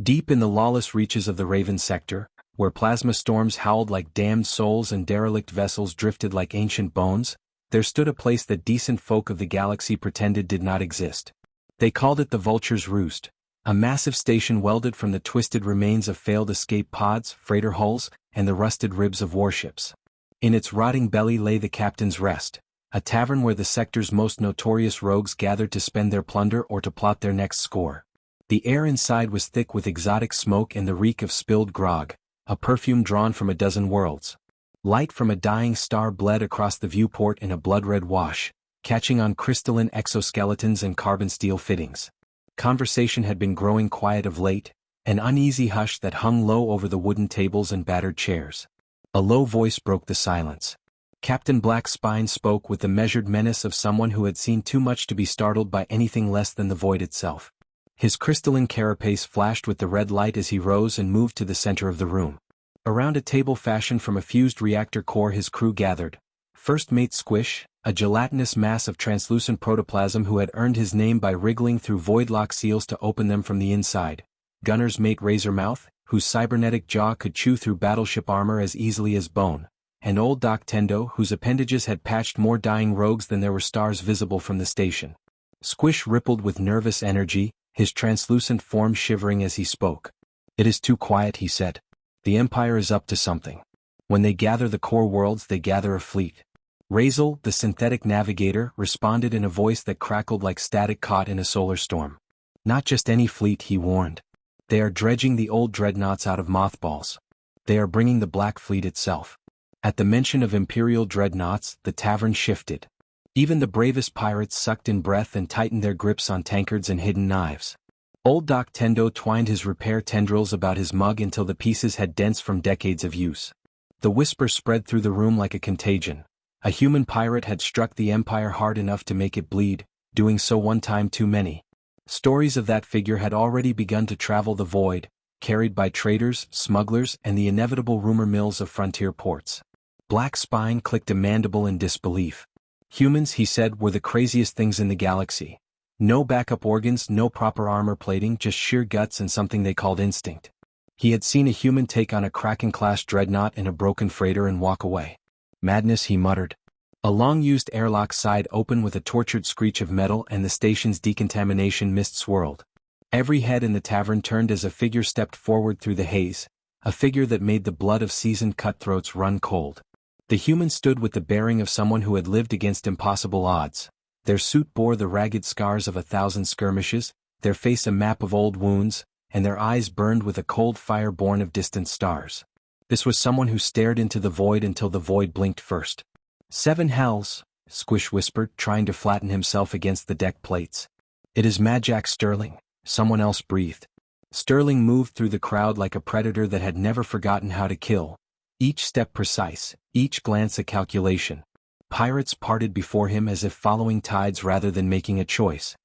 Deep in the lawless reaches of the Raven sector, where plasma storms howled like damned souls and derelict vessels drifted like ancient bones, there stood a place that decent folk of the galaxy pretended did not exist. They called it the Vulture's Roost, a massive station welded from the twisted remains of failed escape pods, freighter hulls, and the rusted ribs of warships. In its rotting belly lay the Captain's Rest, a tavern where the sector's most notorious rogues gathered to spend their plunder or to plot their next score. The air inside was thick with exotic smoke and the reek of spilled grog, a perfume drawn from a dozen worlds. Light from a dying star bled across the viewport in a blood-red wash, catching on crystalline exoskeletons and carbon steel fittings. Conversation had been growing quiet of late, an uneasy hush that hung low over the wooden tables and battered chairs. A low voice broke the silence. Captain Blackspine spoke with the measured menace of someone who had seen too much to be startled by anything less than the void itself. His crystalline carapace flashed with the red light as he rose and moved to the center of the room. Around a table fashioned from a fused reactor core his crew gathered. First Mate Squish, a gelatinous mass of translucent protoplasm who had earned his name by wriggling through voidlock seals to open them from the inside. Gunner's Mate Razormouth, whose cybernetic jaw could chew through battleship armor as easily as bone. And Old Doc Tendo, whose appendages had patched more dying rogues than there were stars visible from the station. Squish rippled with nervous energy, his translucent form shivering as he spoke. "It is too quiet," he said. "The Empire is up to something. When they gather the core worlds, they gather a fleet." Razel, the synthetic navigator, responded in a voice that crackled like static caught in a solar storm. "Not just any fleet," he warned. "They are dredging the old dreadnoughts out of mothballs. They are bringing the Black Fleet itself." At the mention of Imperial dreadnoughts, the tavern shifted. Even the bravest pirates sucked in breath and tightened their grips on tankards and hidden knives. Old Doc Tendo twined his repair tendrils about his mug until the pieces had dents from decades of use. The whisper spread through the room like a contagion. A human pirate had struck the Empire hard enough to make it bleed, doing so one time too many. Stories of that figure had already begun to travel the void, carried by traders, smugglers, and the inevitable rumor mills of frontier ports. Blackspine clicked a mandible in disbelief. Humans, he said, were the craziest things in the galaxy. No backup organs, no proper armor plating, just sheer guts and something they called instinct. He had seen a human take on a Kraken-class dreadnought in a broken freighter and walk away. "Madness," he muttered. A long-used airlock sighed open with a tortured screech of metal and the station's decontamination mist swirled. Every head in the tavern turned as a figure stepped forward through the haze, a figure that made the blood of seasoned cutthroats run cold. The human stood with the bearing of someone who had lived against impossible odds. Their suit bore the ragged scars of 1,000 skirmishes, their face a map of old wounds, and their eyes burned with a cold fire born of distant stars. This was someone who stared into the void until the void blinked first. "Seven hells," Squish whispered, trying to flatten himself against the deck plates. "It is Majak Sterling," someone else breathed. Sterling moved through the crowd like a predator that had never forgotten how to kill. Each step precise, each glance a calculation. Pirates parted before him as if following tides rather than making a choice.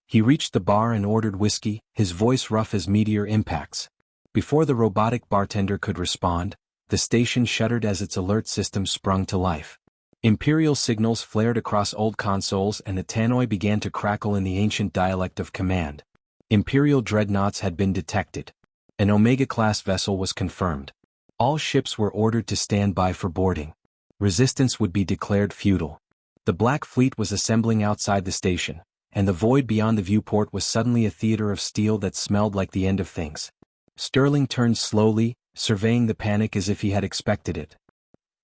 He reached the bar and ordered whiskey, his voice rough as meteor impacts. Before the robotic bartender could respond, the station shuddered as its alert system sprung to life. Imperial signals flared across old consoles and the tannoy began to crackle in the ancient dialect of command. Imperial dreadnoughts had been detected. An Omega-class vessel was confirmed. All ships were ordered to stand by for boarding. Resistance would be declared futile. The Black Fleet was assembling outside the station, and the void beyond the viewport was suddenly a theater of steel that smelled like the end of things. Sterling turned slowly, surveying the panic as if he had expected it.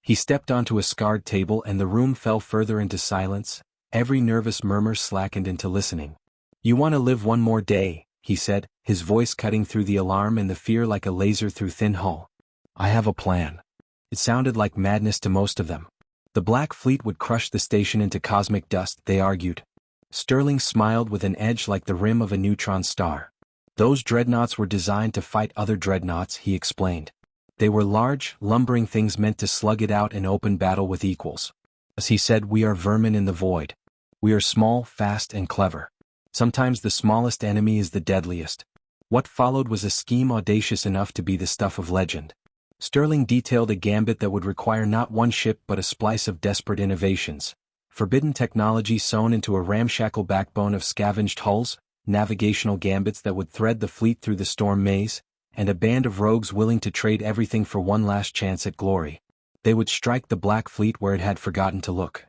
He stepped onto a scarred table and the room fell further into silence, every nervous murmur slackened into listening. "You want to live one more day," he said, his voice cutting through the alarm and the fear like a laser through thin hull. "I have a plan." It sounded like madness to most of them. The Black Fleet would crush the station into cosmic dust, they argued. Sterling smiled with an edge like the rim of a neutron star. "Those dreadnoughts were designed to fight other dreadnoughts," he explained. "They were large, lumbering things meant to slug it out in open battle with equals. As he said, we are vermin in the void. We are small, fast, and clever. Sometimes the smallest enemy is the deadliest." What followed was a scheme audacious enough to be the stuff of legend. Sterling detailed a gambit that would require not one ship but a splice of desperate innovations. Forbidden technology sewn into a ramshackle backbone of scavenged hulls, navigational gambits that would thread the fleet through the storm maze, and a band of rogues willing to trade everything for one last chance at glory. They would strike the Black Fleet where it had forgotten to look.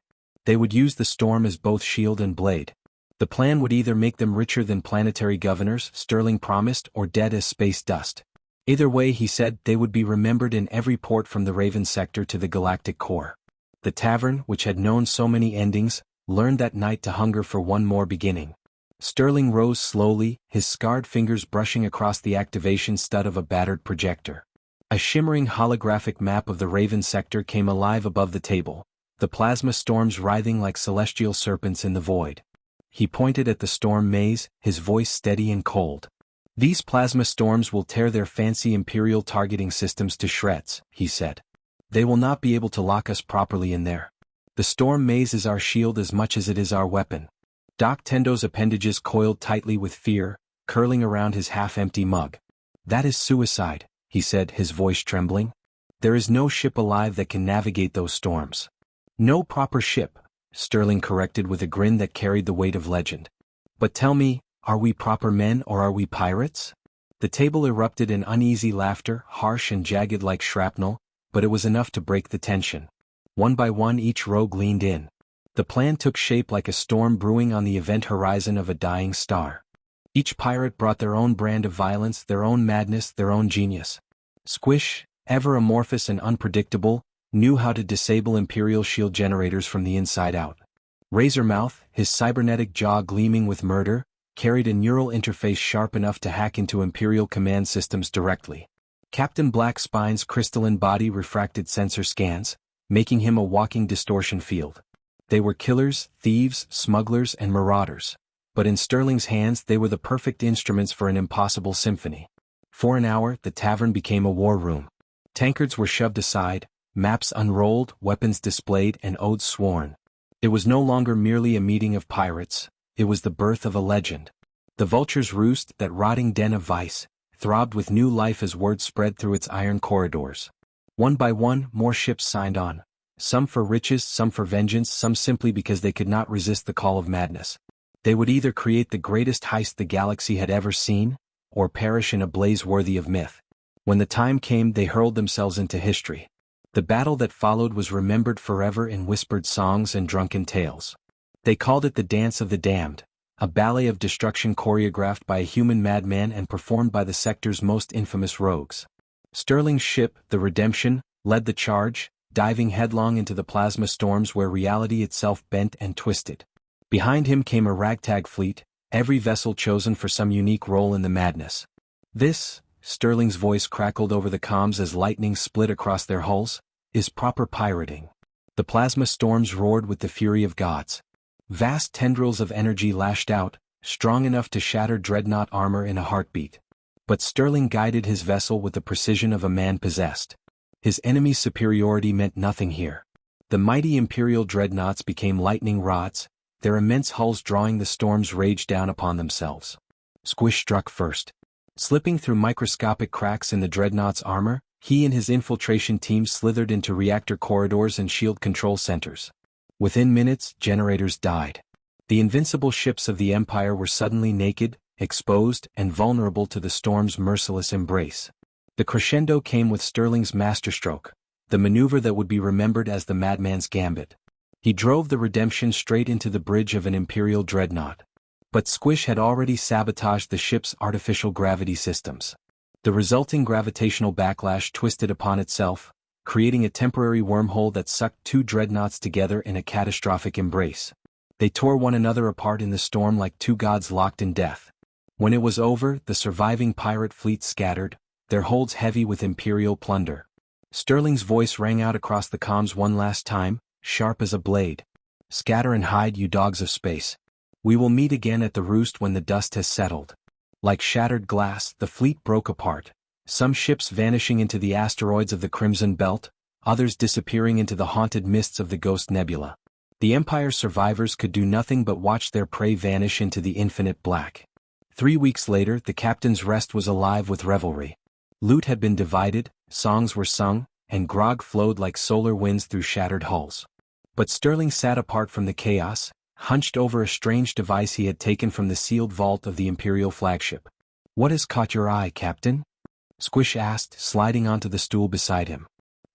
They would use the storm as both shield and blade. The plan would either make them richer than planetary governors, Sterling promised, or dead as space dust. Either way, he said, they would be remembered in every port from the Raven sector to the galactic core. The tavern, which had known so many endings, learned that night to hunger for one more beginning. Sterling rose slowly, his scarred fingers brushing across the activation stud of a battered projector. A shimmering holographic map of the Raven sector came alive above the table, the plasma storms writhing like celestial serpents in the void. He pointed at the storm maze, his voice steady and cold. These plasma storms will tear their fancy Imperial targeting systems to shreds, he said. They will not be able to lock us properly in there. The storm maze is our shield as much as it is our weapon. Doc Tendo's appendages coiled tightly with fear, curling around his half-empty mug. That is suicide, he said, his voice trembling. There is no ship alive that can navigate those storms. No proper ship, Sterling corrected with a grin that carried the weight of legend. But tell me, are we proper men or are we pirates? The table erupted in uneasy laughter, harsh and jagged like shrapnel, but it was enough to break the tension. One by one each rogue leaned in. The plan took shape like a storm brewing on the event horizon of a dying star. Each pirate brought their own brand of violence, their own madness, their own genius. Squish, ever amorphous and unpredictable, knew how to disable Imperial shield generators from the inside out. Razormouth, his cybernetic jaw gleaming with murder, carried a neural interface sharp enough to hack into Imperial command systems directly. Captain Blackspine's crystalline body refracted sensor scans, making him a walking distortion field. They were killers, thieves, smugglers, and marauders. But in Sterling's hands they were the perfect instruments for an impossible symphony. For an hour, the tavern became a war room. Tankards were shoved aside, maps unrolled, weapons displayed, and oaths sworn. It was no longer merely a meeting of pirates, it was the birth of a legend. The Vulture's Roost, that rotting den of vice, throbbed with new life as word spread through its iron corridors. One by one, more ships signed on. Some for riches, some for vengeance, some simply because they could not resist the call of madness. They would either create the greatest heist the galaxy had ever seen, or perish in a blaze worthy of myth. When the time came, they hurled themselves into history. The battle that followed was remembered forever in whispered songs and drunken tales. They called it the Dance of the Damned, a ballet of destruction choreographed by a human madman and performed by the sector's most infamous rogues. Sterling's ship, the Redemption, led the charge, diving headlong into the plasma storms where reality itself bent and twisted. Behind him came a ragtag fleet, every vessel chosen for some unique role in the madness. This, Sterling's voice crackled over the comms as lightning split across their hulls, is proper pirating. The plasma storms roared with the fury of gods. Vast tendrils of energy lashed out, strong enough to shatter dreadnought armor in a heartbeat. But Sterling guided his vessel with the precision of a man possessed. His enemy's superiority meant nothing here. The mighty Imperial dreadnoughts became lightning rods, their immense hulls drawing the storm's rage down upon themselves. Squish struck first. Slipping through microscopic cracks in the dreadnought's armor, he and his infiltration team slithered into reactor corridors and shield control centers. Within minutes, generators died. The invincible ships of the Empire were suddenly naked, exposed, and vulnerable to the storm's merciless embrace. The crescendo came with Sterling's masterstroke, the maneuver that would be remembered as the Madman's Gambit. He drove the Redemption straight into the bridge of an Imperial dreadnought. But Squish had already sabotaged the ship's artificial gravity systems. The resulting gravitational backlash twisted upon itself, creating a temporary wormhole that sucked two dreadnoughts together in a catastrophic embrace. They tore one another apart in the storm like two gods locked in death. When it was over, the surviving pirate fleet scattered, their holds heavy with Imperial plunder. Sterling's voice rang out across the comms one last time, sharp as a blade. Scatter and hide, you dogs of space. We will meet again at the Roost when the dust has settled. Like shattered glass, the fleet broke apart, some ships vanishing into the asteroids of the Crimson Belt, others disappearing into the haunted mists of the Ghost Nebula. The Empire's survivors could do nothing but watch their prey vanish into the infinite black. 3 weeks later, the captain's rest was alive with revelry. Loot had been divided, songs were sung, and grog flowed like solar winds through shattered hulls. But Sterling sat apart from the chaos, hunched over a strange device he had taken from the sealed vault of the Imperial flagship. "What has caught your eye, Captain?" Squish asked, sliding onto the stool beside him.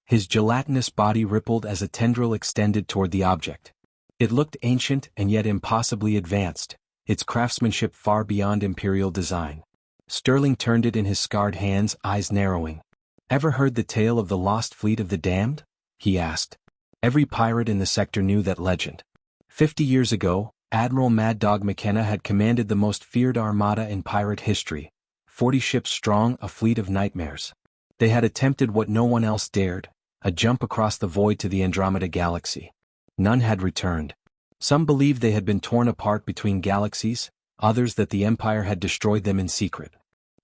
His gelatinous body rippled as a tendril extended toward the object. It looked ancient and yet impossibly advanced, its craftsmanship far beyond Imperial design. Sterling turned it in his scarred hands, eyes narrowing. "Ever heard the tale of the lost fleet of the damned?" he asked. Every pirate in the sector knew that legend. 50 years ago, Admiral Mad Dog McKenna had commanded the most feared armada in pirate history, 40 ships strong, a fleet of nightmares. They had attempted what no one else dared, a jump across the void to the Andromeda galaxy. None had returned. Some believed they had been torn apart between galaxies, others that the Empire had destroyed them in secret.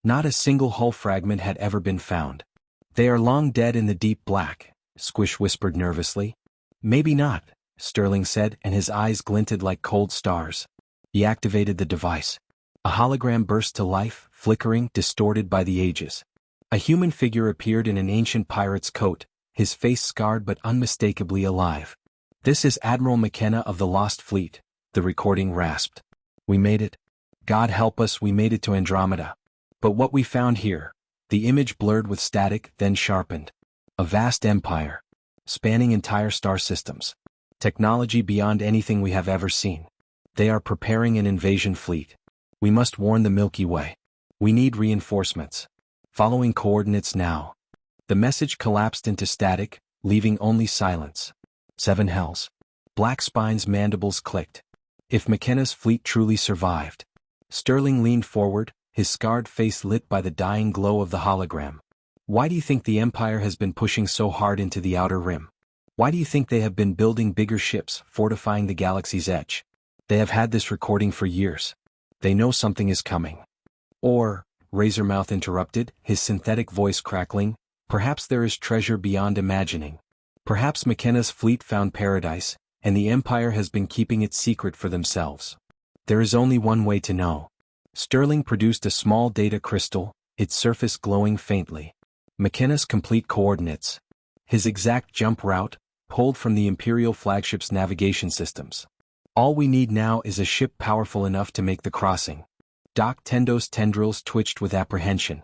Not a single hull fragment had ever been found. "They are long dead in the deep black," Squish whispered nervously. "Maybe not," Sterling said, and his eyes glinted like cold stars. He activated the device. A hologram burst to life, flickering, distorted by the ages. A human figure appeared in an ancient pirate's coat, his face scarred but unmistakably alive. "This is Admiral McKenna of the Lost Fleet," the recording rasped. "We made it. God help us, we made it to Andromeda. But what we found here," the image blurred with static, then sharpened. "A vast empire. Spanning entire star systems. Technology beyond anything we have ever seen. They are preparing an invasion fleet. We must warn the Milky Way. We need reinforcements. Following coordinates now." The message collapsed into static, leaving only silence. 7 hells. Black Spine's mandibles clicked. If McKenna's fleet truly survived. Sterling leaned forward, his scarred face lit by the dying glow of the hologram. "Why do you think the Empire has been pushing so hard into the outer rim? Why do you think they have been building bigger ships, fortifying the galaxy's edge? They have had this recording for years. They know something is coming." "Or," Razormouth interrupted, his synthetic voice crackling, "perhaps there is treasure beyond imagining. Perhaps McKenna's fleet found paradise, and the Empire has been keeping it secret for themselves. There is only one way to know." Sterling produced a small data crystal, its surface glowing faintly. McKenna's complete coordinates. His exact jump route, pulled from the Imperial flagship's navigation systems. "All we need now is a ship powerful enough to make the crossing." Doc Tendo's tendrils twitched with apprehension.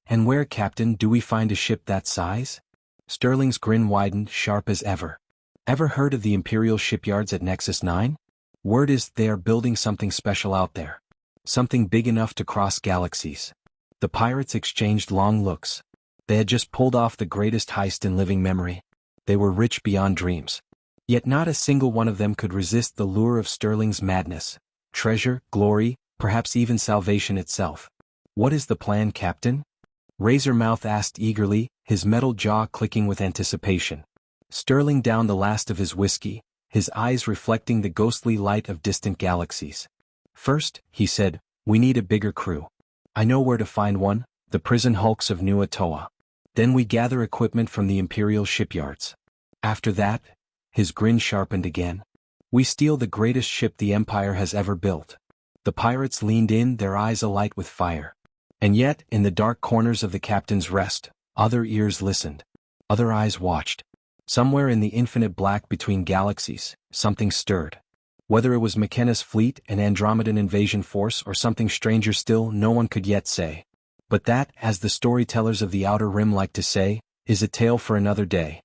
"And where, Captain, do we find a ship that size?" Sterling's grin widened, sharp as ever. "Ever heard of the Imperial shipyards at Nexus 9? Word is they are building something special out there. Something big enough to cross galaxies." The pirates exchanged long looks. They had just pulled off the greatest heist in living memory. They were rich beyond dreams. Yet not a single one of them could resist the lure of Sterling's madness. Treasure, glory, perhaps even salvation itself. "What is the plan, Captain?" Razormouth asked eagerly, his metal jaw clicking with anticipation. Sterling downed the last of his whiskey, his eyes reflecting the ghostly light of distant galaxies. "First," he said, "we need a bigger crew. I know where to find one, the prison hulks of New Atoa. Then we gather equipment from the Imperial shipyards. After that," his grin sharpened again, "we steal the greatest ship the Empire has ever built." The pirates leaned in, their eyes alight with fire. And yet, in the dark corners of the captain's rest, other ears listened. Other eyes watched. Somewhere in the infinite black between galaxies, something stirred. Whether it was McKenna's fleet, an Andromedan invasion force, or something stranger still, no one could yet say. But that, as the storytellers of the Outer Rim like to say, is a tale for another day.